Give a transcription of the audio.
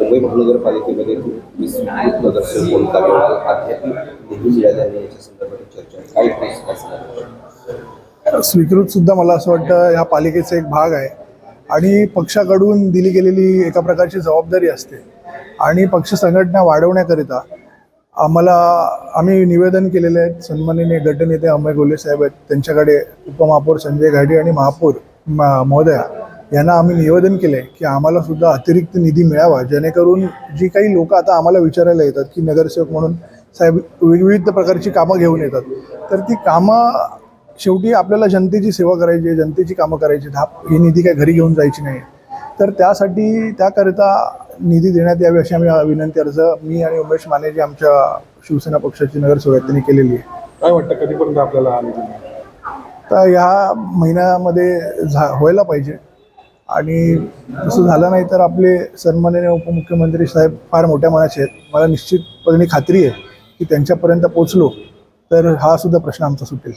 मुंबई महानगरपालिकेमध्ये विस्मृत नगरसेवक कोणता व्यवहार आध्यात्मिक निधी मिळाला नाही याच्या संदर्भात चर्चा आहे. काय सांगणार? स्वीकृत सुद्धा मला असं वाटतं ह्या पालिकेचा एक भाग आहे आणि पक्षाकडून दिली गेलेली एका प्रकारची जबाबदारी असते आणि पक्ष संघटना वाढवण्याकरिता आम्ही निवेदन केलेले आहेत. सन्माननीय गटनेते अमय गोले साहेब आहेत, त्यांच्याकडे उपमहापौर संजय घाडी आणि महापौर महोदया यांना आम्ही निवेदन केले की आम्हाला सुद्धा अतिरिक्त निधी मिळावा, जेणेकरून जी काही लोक आता आम्हाला विचारायला येतात की नगरसेवक म्हणून साहेब विविध प्रकारची कामं घेऊन येतात, तर ती कामं शेवटी आपल्याला जनतेची सेवा करायची आहे, जनतेची कामं करायची, ही निधी काय घरी घेऊन जायची नाही. तर त्याकरिता निधी देण्यात यावी अशी आम्ही विनंती अर्ज मी आणि उमेश माने जी आमच्या शिवसेना पक्षाची नगरसेवक त्यांनी केलेली आहे. काय वाटतं कधीपर्यंत आपल्याला हा निधी मिळेल? तर ह्या महिन्यामध्ये व्हायला पाहिजे आणि तसं झालं नाही तर आपले सन्माननीय उपमुख्यमंत्री साहेब फार मोठ्या मनाचे आहेत. मला निश्चितपणे खात्री आहे की त्यांच्यापर्यंत पोचलो तर हा सुद्धा प्रश्न आमचा सुटेल.